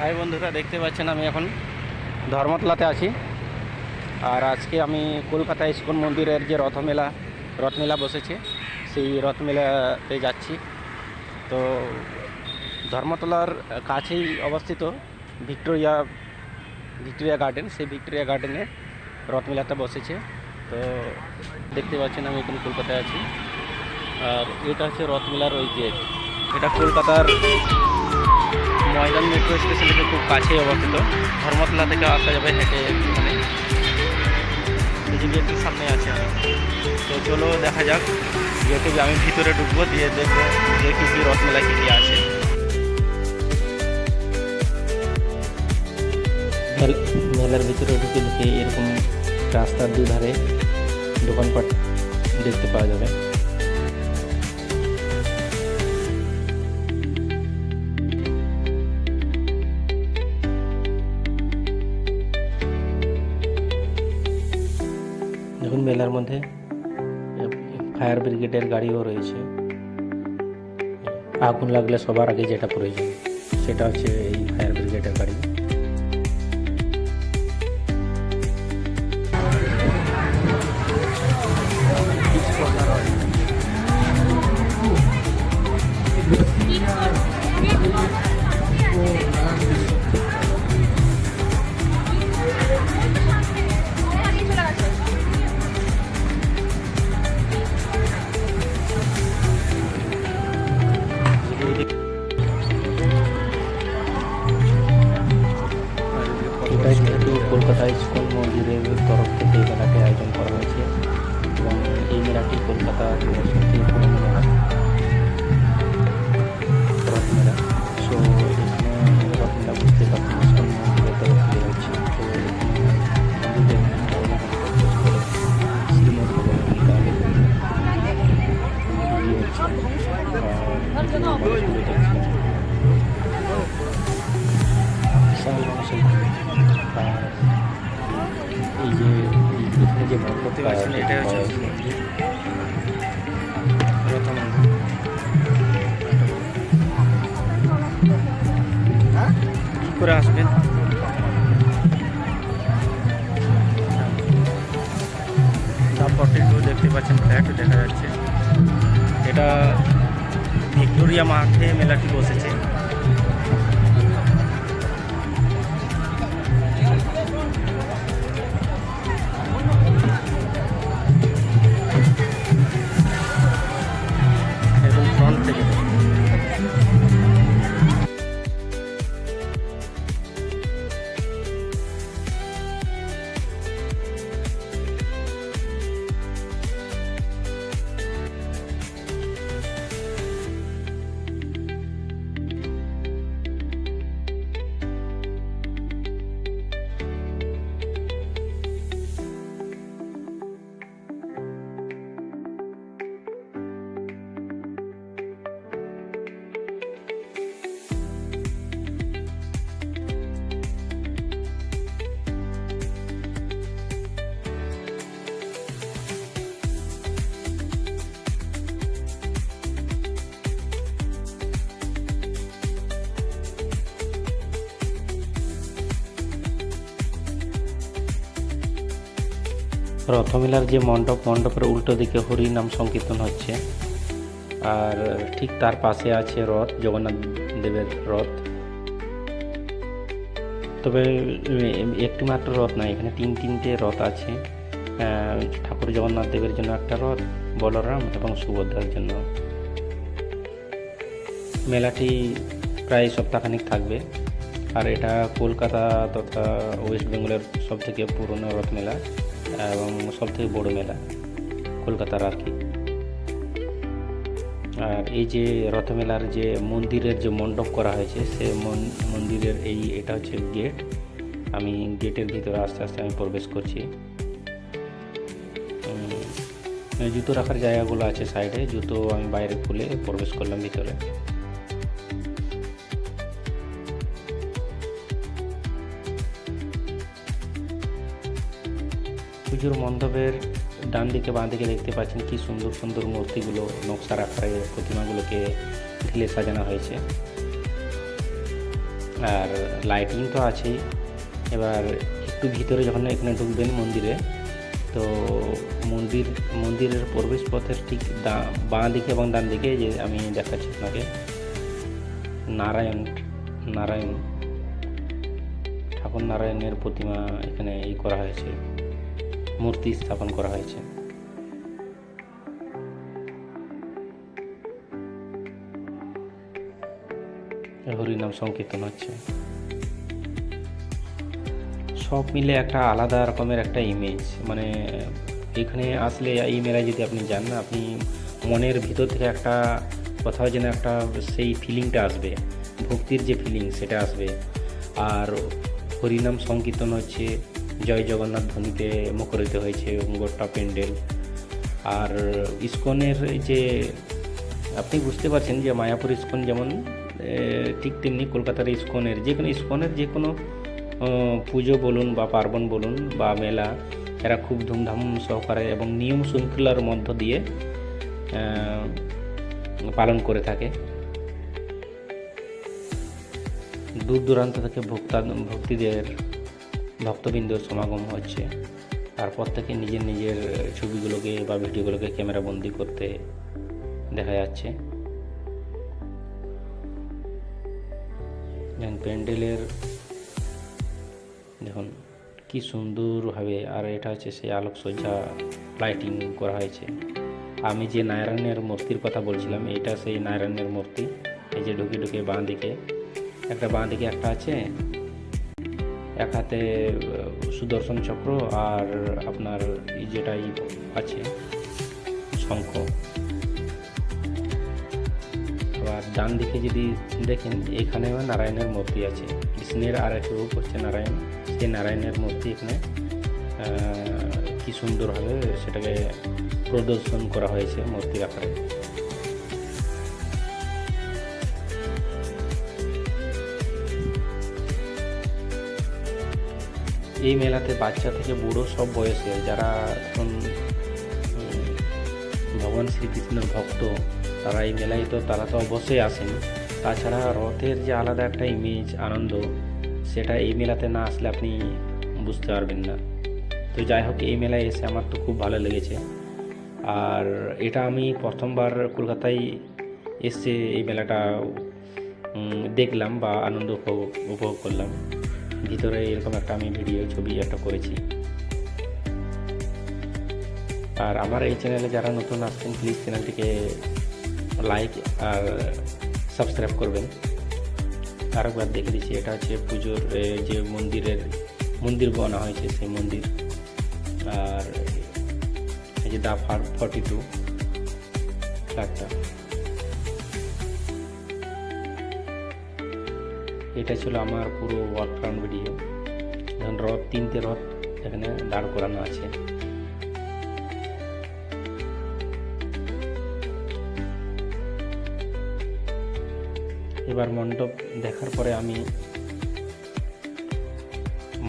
High বন্ধুরা, দেখতে পাচ্ছেন আমি এখন ধর্মতলাতে আছি। আর আজকে আমি কলকাতা ইস্কন মন্দিরের যে রথমেলা বসেছে, সেই রথমেলাতে যাচ্ছি। তো ধর্মতলার কাছেই অবস্থিত ভিক্টোরিয়া গার্ডেন, সেই ভিক্টোরিয়া গার্ডেনে রথমেলাটা বসেছে। তো দেখতে পাচ্ছেন আমি এখন কলকাতায় আছি। আর এটা হচ্ছে রথমেলার ওই গেট। এটা কলকাতার ময়দান মেট্রো স্টেশন থেকে খুব কাছেই অবস্থিত। ধর্মতলা থেকে আসা যাবে হেঁটে এখানে। এই যে গেটের সামনে আছে আমি। তো চলো দেখা যাক, গেটে আমি ভিতরে ঢুকবো, দিয়ে দেখবো যে কী কী রথমেলায় কী কী আছে। মেলার ভিতরে ঢুকে এরকম রাস্তার দুধারে দোকানপাট দেখতে পাওয়া যাবে। দেখুন, মেলার মধ্যে ফায়ার ব্রিগেডের গাড়িও রয়েছে। আগুন লাগলে সবার আগে যেটা প্রয়োজন সেটা হচ্ছে এই ফায়ার ব্রিগেডের গাড়ি। এটাই কিন্তু কলকাতা ইস্কন মন্দিরের তরফ থেকে এই মেলাটি আয়োজন করা হয়েছে, এবং এই মেলাটি কলকাতার সবথেকে পুরনো মেলা, রথমেলা। সো এখানে রথমেলা বুঝতে পারছেন ইস্কন মন্দিরের তরফ থেকে হচ্ছে। তো এই যে এখানে যে মণ্ডপটি আছে এটা হচ্ছে কি করে আসবেন। দেখতে পাচ্ছেন, ফ্ল্যাট দেখা যাচ্ছে। এটা ভিক্টোরিয়া মাঠে মেলাটি বসেছে। এবং ফ্রন্ট থেকে রথমেলার যে মণ্ডপের উল্টো দিকে হরি নাম সংকীর্তন হচ্ছে। আর ঠিক তার পাশে আছে রথ, জগন্নাথ দেবের রথ। তবে একটি মাত্র রথ নয়, এখানে তিনটে রথ আছে। ঠাকুর জগন্নাথ দেবের জন্য একটা রথ, বলরাম এবং সুভদ্রার জন্য। মেলাটি প্রায় সপ্তাহখানিক থাকবে। আর এটা কলকাতা তথা ওয়েস্ট বেঙ্গলের সবথেকে পুরনো রথ মেলা এবং সবথেকে বড় মেলা কলকাতার আর কি। আর এই যে রথমেলার যে মন্দিরের যে মণ্ডপ করা হয়েছে, সে মন্দিরের এটা হচ্ছে গেট। আমি গেটের ভিতরে আস্তে আস্তে আমি প্রবেশ করছি। জুতো রাখার জায়গাগুলো আছে সাইডে, জুতো আমি বাইরে খুলে প্রবেশ করলাম ভিতরে। পুজোর মণ্ডপের ডান দিকে বাঁ দিকে দেখতে পাচ্ছেন কি সুন্দর সুন্দর মূর্তিগুলো নকশার আকারে প্রতিমাগুলোকে ঢেলে সাজানো হয়েছে। আর লাইটিং তো আছেই। এবার একটু ভিতরে যখন এখানে ঢুকবেন মন্দিরে, তো মন্দিরের প্রবেশ পথের ঠিক বাঁ দিকে এবং ডান দিকে যে আমি দেখাচ্ছি আপনাকে নারায়ণ ঠাকুর নারায়ণের প্রতিমা এখানে করা হয়েছে, মূর্তি স্থাপন করা হয়েছে। হরিনাম সংকীর্তন হচ্ছে। সব মিলে একটা আলাদা রকমের একটা ইমেজ, মানে এখানে আসলে এই মেলায় যদি আপনি যান না, আপনি মনের ভিতর থেকে একটা কোথাও যেন একটা সেই ফিলিংটা আসবে, ভক্তির যে ফিলিং সেটা আসবে। আর হরিনাম সংকীর্তন হচ্ছে, জয় জগন্নাথ ধ্বনিতে মুখরিত হয়েছে গোটা প্যান্ডেল। আর ইস্কনের যে আপনি বুঝতে পারছেন যে মায়াপুর ইস্কন যেমন ঠিক তেমনি কলকাতার ইস্কনের যে কোনো পুজো বলুন বা পার্বণ বলুন বা মেলা, এরা খুব ধুমধাম সহকারে এবং নিয়ম শৃঙ্খলার মধ্য দিয়ে পালন করে থাকে। দূর দূরান্ত থেকে ভক্তবৃন্দর সমাগম হচ্ছে। তারপর থেকে নিজের ছবিগুলোকে বা ভিডিওগুলোকে ক্যামেরা বন্দি করতে দেখা যাচ্ছে। প্যান্ডেলের দেখুন কি সুন্দরভাবে, আর এটা হচ্ছে সেই আলোকসজ্জা লাইটিং করা হয়েছে। আমি যে নারায়ণের মূর্তির কথা বলছিলাম, এটা সেই নারায়ণের মূর্তি। এই যে ঢুকে বাঁ দিকে একটা আছে, এক হাতে সুদর্শন চক্র আর আপনার যেটাই আছে শঙ্খ। আর ডান দিকে যদি দেখেন, এখানেও নারায়ণের মূর্তি আছে। কৃষ্ণের আর এক রূপ হচ্ছে নারায়ণ, সেই নারায়ণের মূর্তি এখানে কি সুন্দরভাবে সেটাকে প্রদর্শন করা হয়েছে মূর্তির আকারে। এই মেলাতে বাচ্চা থেকে বুড়ো সব বয়সের যারা এখন ভগবান শ্রীকৃষ্ণের ভক্ত, তারা এই মেলায় তারা তো অবশ্যই আসেন। তাছাড়া রথের যে আলাদা একটা ইমেজ, আনন্দ, সেটা এই মেলাতে না আসলে আপনি বুঝতে পারবেন না। তো যাই হোক, এই মেলায় এসে আমার তো খুব ভালো লেগেছে। আর এটা আমি প্রথমবার কলকাতায় এসে এই মেলাটা দেখলাম বা আনন্দ উপভোগ করলাম। ভিতরে এরকম একটা আমি ছবি একটা করেছি। আর আমার এই চ্যানেলে যারা নতুন আসছেন, প্লিজ চ্যানেলটিকে লাইক আর সাবস্ক্রাইব করবেন। আরেকবার দেখে দিচ্ছি, এটা হচ্ছে পুজোর যে মন্দির বানা হয়েছে সেই মন্দির। আর এই যে দা 42 ফ্ল্যাগটা, এটা ছিল আমার পুরো ওয়ার্ক রাউন্ড ভিডিও। এখন তিনটে রথ এখানে দাঁড় করানো আছে। এবার মণ্ডপ দেখার পরে আমি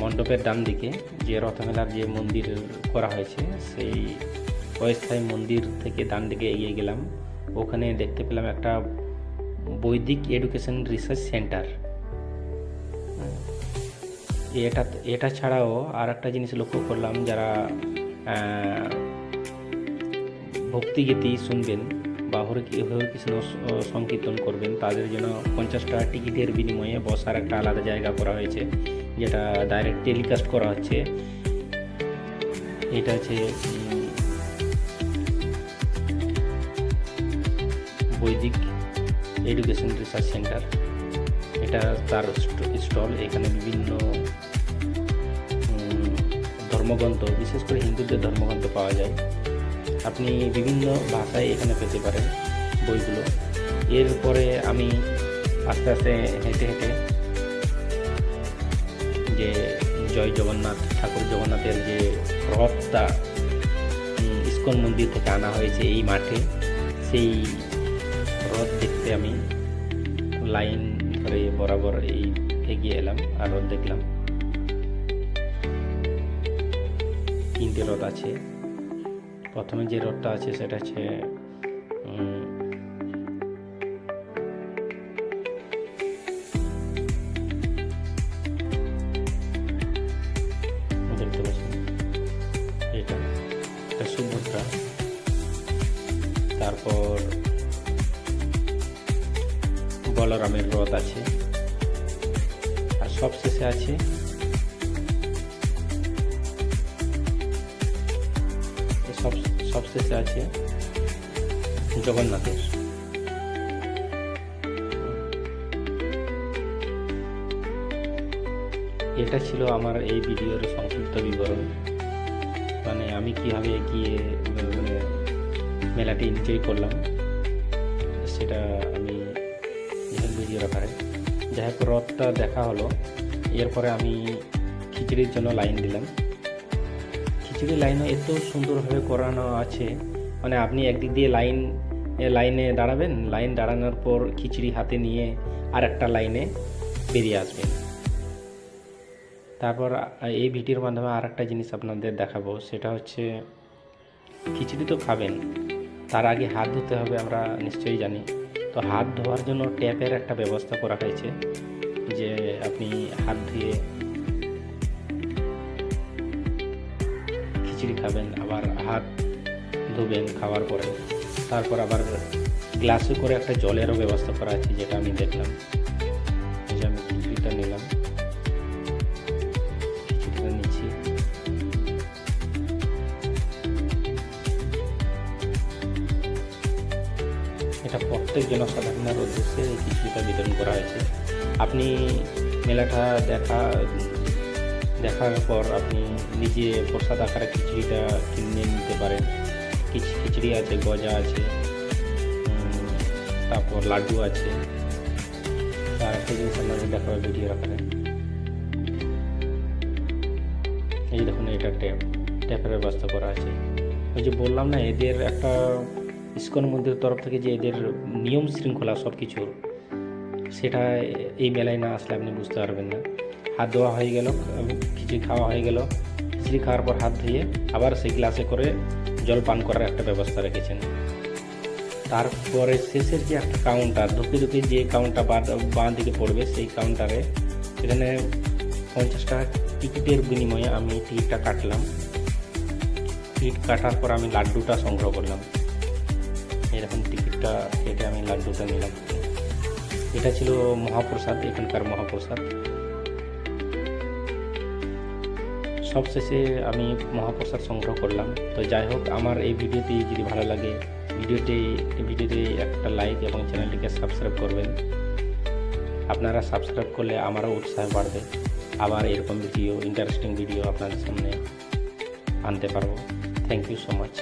মণ্ডপের ডান দিকে যে রথমেলার যে মন্দির করা হয়েছে, সেই অস্থায়ী মন্দির থেকে ডান দিকে এগিয়ে গেলাম। ওখানে দেখতে পেলাম একটা বৈদিক এডুকেশন রিসার্চ সেন্টার। এটা ছাড়াও আর একটা জিনিস লক্ষ্য করলাম, যারা ভক্তিগীতি শুনবেন বা হরিকৃষ্ণ সংকীর্তন করবেন, তাদের জন্য 50 টাকা টিকিটের বিনিময়ে বসার একটা আলাদা জায়গা করা হয়েছে, যেটা ডাইরেক্ট টেলিকাস্ট করা হচ্ছে। এটা হচ্ছে বৈদিক এডুকেশন রিসার্চ সেন্টার। এটা তার স্টল। এখানে বিভিন্ন ধর্মগ্রন্থ, বিশেষ করে হিন্দুদের ধর্মগ্রন্থ পাওয়া যায়। আপনি বিভিন্ন ভাষায় এখানে পেতে পারেন বইগুলো। এরপরে আমি আস্তে আস্তে হেঁটে যে জয় জগন্নাথ ঠাকুর জগন্নাথের যে রথটা ইস্কন মন্দির থেকে আনা হয়েছে এই মাঠে, সেই রথ দেখতে আমি লাইন ধরে বরাবর এগিয়ে এলাম আর রথ দেখলাম। 3টে রথ আছে। প্রথমে যে রথটা আছে সেটা হচ্ছে বলরামের রথ আছে, আর সবশেষে আছে সবশেষে আছে জগন্নাথের। এটা ছিল আমার এই ভিডিওর সংক্ষিপ্ত বিবরণ, মানে আমি কীভাবে গিয়ে মানে মেলাটি এনজয় করলাম সেটা আমি ভিডিও আকারে। যাই হোক, রথটা দেখা হলো, এরপরে আমি খিচুড়ির জন্য লাইন দিলাম। খিচুড়ি লাইনও এত সুন্দরভাবে করানো আছে, মানে আপনি একদিক দিয়ে লাইনে দাঁড়াবেন, লাইন দাঁড়ানোর পর খিচুড়ি হাতে নিয়ে আর একটা লাইনে বেরিয়ে আসবেন। তারপর এই ভিডিওর মাধ্যমে আর একটা জিনিস আপনাদের দেখাবো, সেটা হচ্ছে খিচুড়ি তো খাবেন, তার আগে হাত ধুতে হবে, আমরা নিশ্চয়ই জানি। তো হাত ধোয়ার জন্য ট্যাপের একটা ব্যবস্থা করা হয়েছে, যে আপনি হাত ধুয়ে খিচুড়ি খাবেন, আবার হাত ধুবেন খাওয়ার পরে, তারপর আবার গ্লাসে করে একটা জলেরও ব্যবস্থা করা আছে, যেটা আমি দেখলাম। যে আমি খিচুড়িটা নিলাম, খিচুড়িটা নিচ্ছি। এটা প্রত্যেক জনসাধারণের উদ্দেশ্যে এই খিচুড়িটা বিতরণ করা হয়েছে। আপনি মেলাটা দেখার পর আপনি নিজে প্রসাদ আকারে খিচুড়িটা কিনে নিতে পারেন। খিচুড়ি আছে, গজা আছে, তারপর লাড্ডু আছে। আর একটা জিনিস আপনাদের দেখাবো ভিডিও আকারে। এই দেখুন, এটা ট্যাপের ব্যবস্থা করা আছে। ওই যে বললাম না, এদের একটা ইসকন মন্দিরের তরফ থেকে যে এদের নিয়ম শৃঙ্খলা সব কিছুর, সেটা এই মেলায় না আসলে আপনি বুঝতে পারবেন না। হাত ধোয়া হয়ে গেল, খিচুড়ি খাওয়া হয়ে গেল, খিচুড়ি খাওয়ার পর হাত ধুয়ে আবার সেই গ্লাসে করে জল পান করার একটা ব্যবস্থা রেখেছেন। তারপরে শেষের যে একটা কাউন্টার, ঢুকে যে কাউন্টার বাঁ দিকে পড়বে, সেই কাউন্টারে এখানে 50 টাকা টিকিটের বিনিময়ে আমি টিকিটটা কাটলাম। টিকিট কাটার পর আমি লাড্ডুটা সংগ্রহ করলাম। এরকম টিকিটটা কেটে আমি লাড্ডুটা নিলাম। এটা ছিল মহাপ্রসাদ, এখানকার মহাপ্রসাদ। সবশেষে আমি মহাপ্রসাদ সংগ্রহ করলাম। তো যাই হোক, আমার এই ভিডিওটি যদি ভালো লাগে, ভিডিওতে একটা লাইক এবং চ্যানেলটিকে সাবস্ক্রাইব করবেন। আপনারা সাবস্ক্রাইব করলে আমারও উৎসাহ বাড়বে, আবার এরকম ভিডিও, ইন্টারেস্টিং ভিডিও আপনাদের সামনে আনতে পারবো। Thank you so much.